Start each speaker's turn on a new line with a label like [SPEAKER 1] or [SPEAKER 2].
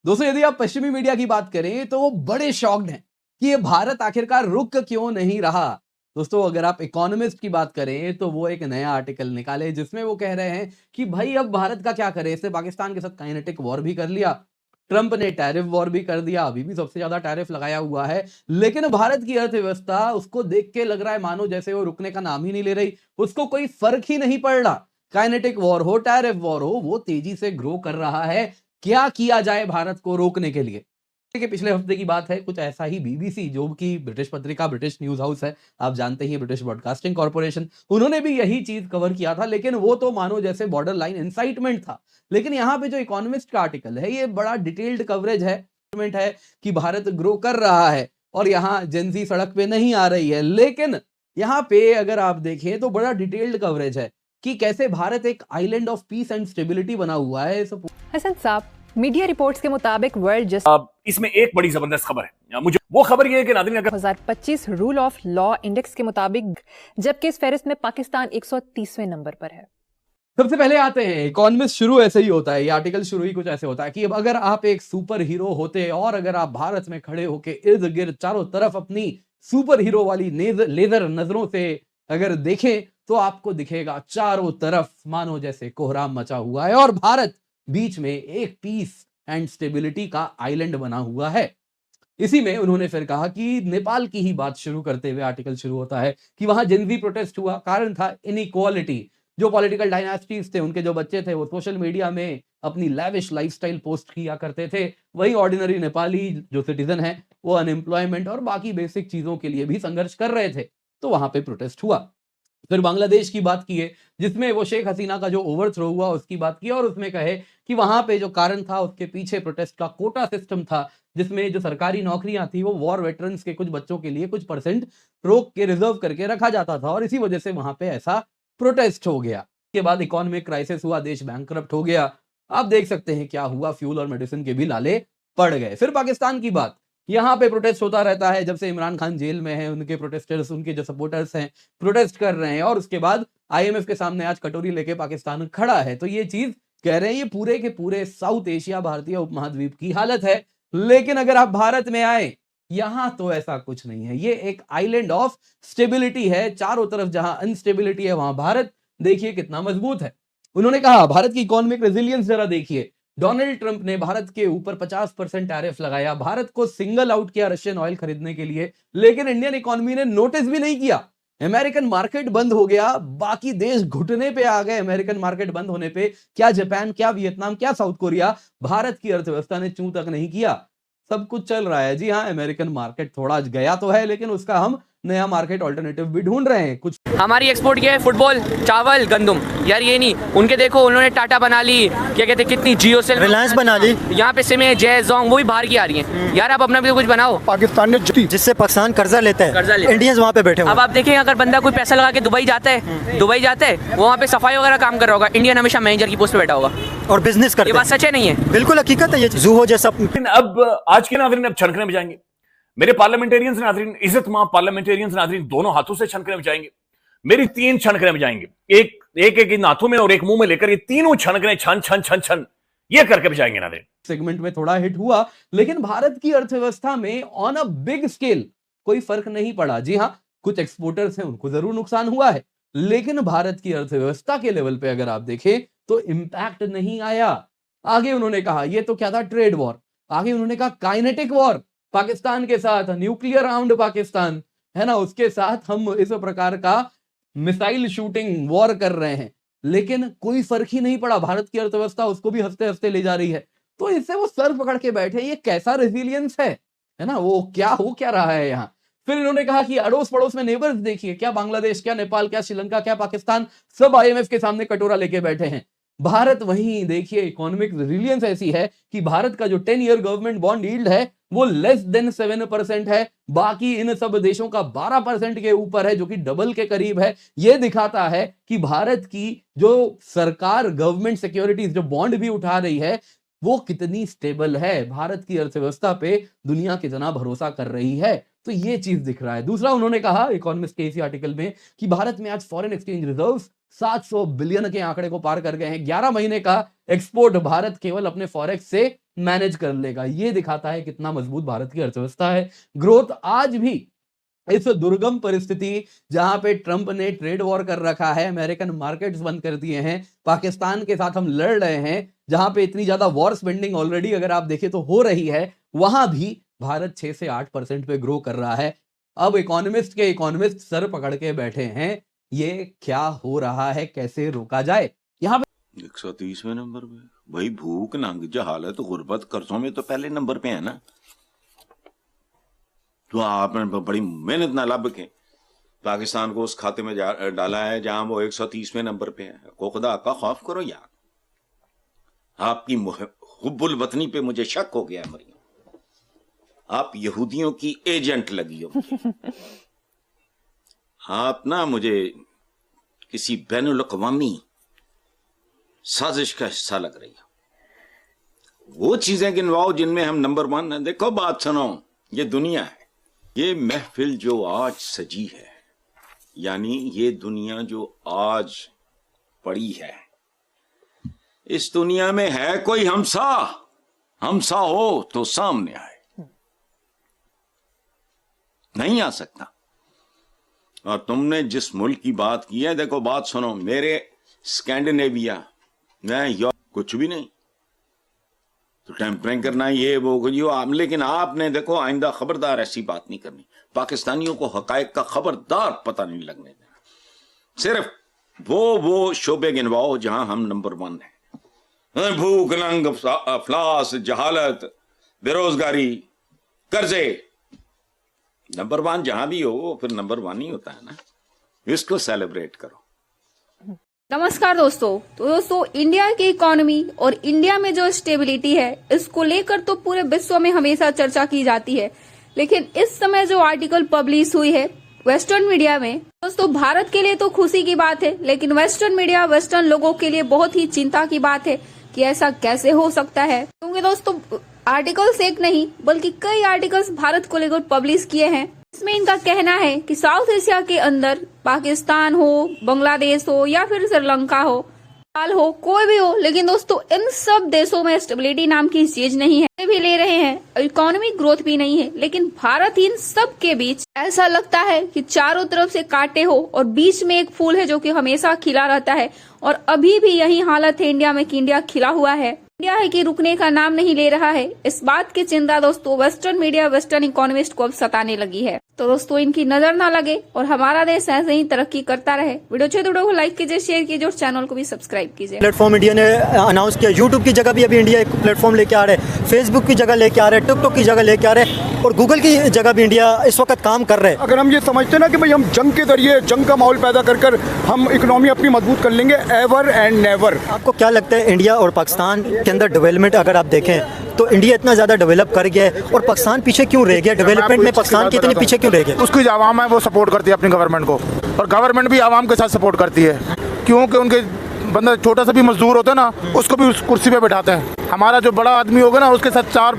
[SPEAKER 1] दोस्तों यदि आप पश्चिमी मीडिया की बात करें तो वो बड़े शॉक्ड हैं कि ये भारत आखिरकार रुक क्यों नहीं रहा। दोस्तों अगर आप इकोनॉमिस्ट की बात करें तो वो एक नया आर्टिकल निकाले जिसमें वो कह रहे हैं कि भाई अब भारत का क्या करे, इससे पाकिस्तान के साथ काइनेटिक वॉर भी कर लिया, ट्रंप ने टैरिफ वॉर भी कर दिया, अभी भी सबसे ज्यादा टैरिफ लगाया हुआ है, लेकिन भारत की अर्थव्यवस्था उसको देख के लग रहा है मानो जैसे वो रुकने का नाम ही नहीं ले रही, उसको कोई फर्क ही नहीं पड़ रहा। काइनेटिक वॉर हो, टैरिफ वॉर हो, वो तेजी से ग्रो कर रहा है। क्या किया जाए भारत को रोकने के लिए? देखिए पिछले हफ्ते की बात है, कुछ ऐसा ही बीबीसी, जो कि ब्रिटिश पत्रिका, ब्रिटिश न्यूज हाउस है, आप जानते ही ब्रिटिश ब्रॉडकास्टिंग कॉर्पोरेशन, उन्होंने भी यही चीज कवर किया था, लेकिन वो तो मानो जैसे बॉर्डर लाइन इंसाइटमेंट था। लेकिन यहाँ पे जो इकोनॉमिस्ट का आर्टिकल है, ये बड़ा डिटेल्ड कवरेज है कि भारत ग्रो कर रहा है और यहाँ जेनजी सड़क पे नहीं आ रही है। लेकिन यहाँ पे अगर आप देखें तो बड़ा डिटेल्ड कवरेज है कि कैसे भारत एक island of peace and stability बना हुआ है।
[SPEAKER 2] हसन साहब, मीडिया रिपोर्ट्स के मुताबिक वर्ल्ड
[SPEAKER 3] इसमें एक बड़ी जबरदस्त खबर है। मुझे वो खबर ये है कि नाज़रीन, अगर
[SPEAKER 2] 2025 रूल ऑफ लॉ इंडेक्स के मुताबिक जबकि इस फहरिस्त में पाकिस्तान 130वें नंबर पर है।
[SPEAKER 1] सबसे पहले आते हैं, इकोनॉमिस्ट शुरू ऐसे ही होता है, ये आर्टिकल शुरू ही कुछ ऐसे होता है कि अब अगर आप एक सुपर हीरो होते और अगर आप भारत में खड़े होके इर्द गिर्द चारों तरफ अपनी सुपर हीरो वाली लेजर नजरों से अगर देखें तो आपको दिखेगा चारों तरफ मानो जैसे कोहराम मचा हुआ है और भारत बीच में एक पीस एंड स्टेबिलिटी का आइलैंड बना हुआ है। इसी में उन्होंने फिर कहा कि नेपाल की ही बात शुरू करते हुए आर्टिकल शुरू होता है कि वहां जेनजी प्रोटेस्ट हुआ, कारण था इनइक्वालिटी। जो पॉलिटिकल डायनास्टीज थे, उनके जो बच्चे थे, वो सोशल मीडिया में अपनी लैविश लाइफस्टाइल पोस्ट किया करते थे, वही ऑर्डिनरी नेपाली जो सिटीजन है वो अनएम्प्लॉयमेंट और बाकी बेसिक चीजों के लिए भी संघर्ष कर रहे थे, तो वहां पे प्रोटेस्ट हुआ। फिर बांग्लादेश की बात की है, जिसमें वो शेख हसीना का जो ओवरथ्रो हुआ उसकी बात की और उसमें कहे कि वहां पे जो कारण था उसके पीछे प्रोटेस्ट का कोटा सिस्टम था, जिसमें जो सरकारी नौकरियां थी वो वॉर वेटरन्स के कुछ बच्चों के लिए कुछ परसेंट रोक के रिजर्व करके रखा जाता था और इसी वजह से वहां पे ऐसा प्रोटेस्ट हो गया। के बाद इकोनॉमिक क्राइसिस हुआ, देश बैंकरप्ट हो गया। आप देख सकते हैं क्या हुआ, फ्यूल और मेडिसिन के बिल आले पड़ गए। फिर पाकिस्तान की बात, यहाँ पे प्रोटेस्ट होता रहता है, जब से इमरान खान जेल में है उनके प्रोटेस्टर्स, उनके जो सपोर्टर्स हैं प्रोटेस्ट कर रहे हैं और उसके बाद आईएमएफ के सामने आज कटोरी लेके पाकिस्तान खड़ा है। तो ये चीज कह रहे हैं, ये पूरे के पूरे साउथ एशिया, भारतीय उपमहाद्वीप की हालत है। लेकिन अगर आप भारत में आए, यहां तो ऐसा कुछ नहीं है, ये एक आइलैंड ऑफ स्टेबिलिटी है। चारों तरफ जहां अनस्टेबिलिटी है वहां भारत देखिए कितना मजबूत है। उन्होंने कहा भारत की इकोनॉमिक रेजिलियंस जरा देखिए, डोनाल्ड ट्रंप ने भारत के ऊपर 50% टैरिफ लगाया, भारत को सिंगल आउट किया रशियन ऑयल खरीदने के लिए, लेकिन इंडियन इकोनॉमी ने नोटिस भी नहीं किया। अमेरिकन मार्केट बंद हो गया, बाकी देश घुटने पे आ गए अमेरिकन मार्केट बंद होने पे। क्या जापान, क्या वियतनाम, क्या साउथ कोरिया, भारत की अर्थव्यवस्था ने चूं तक नहीं किया। सब कुछ चल रहा है। जी हाँ, अमेरिकन मार्केट थोड़ा गया तो है, लेकिन उसका हम नया मार्केट ऑल्टरनेटिव भी ढूंढ रहे हैं। कुछ
[SPEAKER 4] हमारी एक्सपोर्ट क्या है, फुटबॉल, चावल, गंदम। यार ये नहीं, उनके देखो उन्होंने टाटा बना ली, क्या कहते हैं, कितनी जियो सेल,
[SPEAKER 5] रिलायंस बना ली,
[SPEAKER 4] यहाँ पे सिम है, जय जोंग, वो भी बाहर की आ रही है। यार आप अपना भी तो कुछ बनाओ।
[SPEAKER 5] पाकिस्तान ने जिससे पाकिस्तान कर्जा लेता है, इंडियंस वहाँ पे बैठे हुए।
[SPEAKER 4] अब आप देखें, अगर बंदा कोई पैसा लगा के दुबई जाता है, वो वहाँ पे सफाई वगैरह काम कर रहा होगा, इंडियन हमेशा मैनेजर की पोस्ट पे बैठा होगा
[SPEAKER 5] और बिजनेस करता है।
[SPEAKER 4] ये बात सच है नहीं है?
[SPEAKER 5] बिल्कुल हकीकत है, ये जूहो जैसा।
[SPEAKER 3] अब आज के नाज़रीन अब छनकने में जाएंगे। मेरे पार्लियामेंटेरियंस नाज़रीन, इज्जत मां पार्लियामेंटेरियंस नाज़रीन, दोनों हाथों से छनकने में जाएंगे। मेरी 3 छनकने में जाएंगे, एक इन हाथों में और एक मुंह में लेकर, ये तीनों छनकने छन छन छन छन ये करके भी जाएंगे नाज़रीन।
[SPEAKER 1] सेगमेंट में थोड़ा हिट हुआ, लेकिन भारत की अर्थव्यवस्था में ऑन अ बिग स्केल कोई फर्क नहीं पड़ा। जी हाँ, कुछ एक्सपोर्टर्स हैं, उनको जरूर नुकसान हुआ है, लेकिन भारत की अर्थव्यवस्था के लेवल पे अगर आप देखें तो इंपैक्ट नहीं आया। आगे उन्होंने कहा ये तो क्या था, ट्रेड वॉर। आगे उन्होंने कहा काइनेटिक वॉर, पाकिस्तान के साथ न्यूक्लियर आर्म्ड पाकिस्तान है ना, उसके साथ हम इस प्रकार का मिसाइल शूटिंग वॉर कर रहे हैं, लेकिन कोई फर्क ही नहीं पड़ा। भारत की अर्थव्यवस्था उसको भी हंसते हंसते ले जा रही है। तो इससे वो सर पकड़ के बैठे, ये कैसा रेजिलियंस है ना, वो क्या हो क्या रहा है यहाँ। फिर इन्होंने कहा कि अड़ोस पड़ोस में नेबर्स देखिए, क्या बांग्लादेश, क्या नेपाल, क्या श्रीलंका, क्या पाकिस्तान, सब आईएमएफ के सामने कटोरा लेके बैठे हैं। भारत वहीं देखिए, इकोनॉमिक रेजिलियंस ऐसी है कि भारत का जो 10 ईयर गवर्नमेंट बॉन्ड यील्ड है वो लेस देन 7% है, बाकी इन सब देशों का 12% के ऊपर है, जो कि डबल के करीब है। यह दिखाता है कि भारत की जो सरकार गवर्नमेंट सिक्योरिटीज जो बॉन्ड भी उठा रही है वो कितनी स्टेबल है, भारत की अर्थव्यवस्था पे दुनिया कितना भरोसा कर रही है। तो ये चीज दिख रहा है। दूसरा उन्होंने कहा इकोनॉमिस्ट के इसी आर्टिकल में कि भारत में आज फॉरेन एक्सचेंज रिजर्व्स 700 बिलियन के आंकड़े को पार कर गए हैं। 11 महीने का एक्सपोर्ट भारत केवल अपने फॉरेक्स से मैनेज कर लेगा। ये दिखाता है कितना मजबूत भारत की अर्थव्यवस्था है। ग्रोथ आज भी इस दुर्गम परिस्थिति जहां पे ट्रंप ने ट्रेड वॉर कर रखा है, अमेरिकन मार्केट्स बंद कर दिए हैं, पाकिस्तान के साथ हम लड़ रहे हैं, जहां पे इतनी ज्यादा वॉर स्पेंडिंग ऑलरेडी अगर आप देखें तो हो रही है, वहां भी भारत 6 से 8% पे ग्रो कर रहा है। अब इकोनॉमिस्ट सर पकड़ के बैठे हैं, ये क्या हो रहा है, कैसे रोका जाए। यहाँ पे
[SPEAKER 6] 130वें नंबर पे भाई, भूख नंग जहालत गुर्बत कर्जों में तो पहले नंबर पे है ना। तो आपने बड़ी मेहनत ना लब के पाकिस्तान को उस खाते में डाला है जहां वो 130वें नंबर पे है। को खुदा का खौफ करो यार, आपकी हुब्बुल वतनी पे मुझे शक हो गया है मरियम, आप यहूदियों की एजेंट लगी हो। आप ना मुझे किसी बैनुल अक़वामी साजिश का हिस्सा लग रही हो। वो चीजें गिनवाओ जिनमें हम नंबर 1 है। देखो बात सुनो, ये दुनिया है, ये महफिल जो आज सजी है, यानी ये दुनिया जो आज पड़ी है, इस दुनिया में है कोई हमसा हो तो सामने आए, नहीं आ सकता। और तुमने जिस मुल्क की बात की है, देखो बात सुनो, मेरे स्कैंडिनेविया में कुछ भी नहीं, तो टेम्परिंग करना ये वो लेकिन आपने देखो आइंदा खबरदार ऐसी बात नहीं करनी। पाकिस्तानियों को हकायक का खबरदार पता नहीं लगने देना। सिर्फ वो शोबे गिनवाओ जहां हम नंबर 1 है। भूख नंग अफलास जहालत बेरोजगारी कर्जे, नंबर 1 जहां भी हो फिर नंबर 1 ही होता है ना। इसको सेलिब्रेट करो।
[SPEAKER 7] नमस्कार दोस्तों। तो दोस्तों, इंडिया की इकोनॉमी और इंडिया में जो स्टेबिलिटी है, इसको लेकर तो पूरे विश्व में हमेशा चर्चा की जाती है, लेकिन इस समय जो आर्टिकल पब्लिश हुई है वेस्टर्न मीडिया में, दोस्तों भारत के लिए तो खुशी की बात है, लेकिन वेस्टर्न मीडिया वेस्टर्न लोगों के लिए बहुत ही चिंता की बात है कि ऐसा कैसे हो सकता है। क्योंकि दोस्तों आर्टिकल्स एक नहीं बल्कि कई आर्टिकल्स भारत को लेकर पब्लिश किए हैं। इसमें इनका कहना है कि साउथ एशिया के अंदर पाकिस्तान हो, बांग्लादेश हो या फिर श्रीलंका हो, नेपाल हो, कोई भी हो, लेकिन दोस्तों इन सब देशों में स्टेबिलिटी नाम की चीज नहीं है। भी ले रहे हैं, इकोनॉमिक ग्रोथ भी नहीं है, लेकिन भारत इन सब के बीच ऐसा लगता है कि चारों तरफ से कांटे हो और बीच में एक फूल है जो कि हमेशा खिला रहता है। और अभी भी यही हालत है इंडिया में कि इंडिया खिला हुआ है, इंडिया है कि रुकने का नाम नहीं ले रहा है। इस बात की चिंता दोस्तों वेस्टर्न मीडिया वेस्टर्न इकोनॉमिस्ट को अब सताने लगी है। तो दोस्तों इनकी नजर ना लगे और हमारा देश ऐसे ही तरक्की करता रहे। वीडियो अच्छे तो लाइक कीजिए, शेयर कीजिए और चैनल को भी सब्सक्राइब कीजिए।
[SPEAKER 5] प्लेटफॉर्म इंडिया ने अनाउंस किया, यूट्यूब की जगह भी अभी इंडिया एक प्लेटफॉर्म लेके आ रहा है, फेसबुक की जगह लेके आ रहा है, टिकटॉक की जगह लेके आ रहा है और गूगल की जगह भी इंडिया इस वक्त काम कर रहे हैं।
[SPEAKER 8] अगर हम ये समझते ना कि भाई हम जंग के जरिए जंग का माहौल पैदा कर हम इकोनॉमी अपनी मजबूत कर लेंगे, एवर एंड नेवर।
[SPEAKER 5] आपको क्या लगता है इंडिया और पाकिस्तान के अंदर डेवलपमेंट अगर आप देखें तो इंडिया इतना ज़्यादा डेवलप कर गया है और पाकिस्तान पीछे क्यों रह गया? डेवलपमेंट में पाकिस्तान के इतने पीछे क्यों रह गया?
[SPEAKER 8] उसकी जो आवाम है वो सपोर्ट करती है अपनी गवर्नमेंट को, और गवर्नमेंट भी आवाम के साथ सपोर्ट करती है, क्योंकि उनके बंदा छोटा सा भी मजदूर होता है ना, उसको भी उस कुर्सी पे बैठाते हैं। हमारा जो बड़ा आदमी होगा ना, उसके साथ 4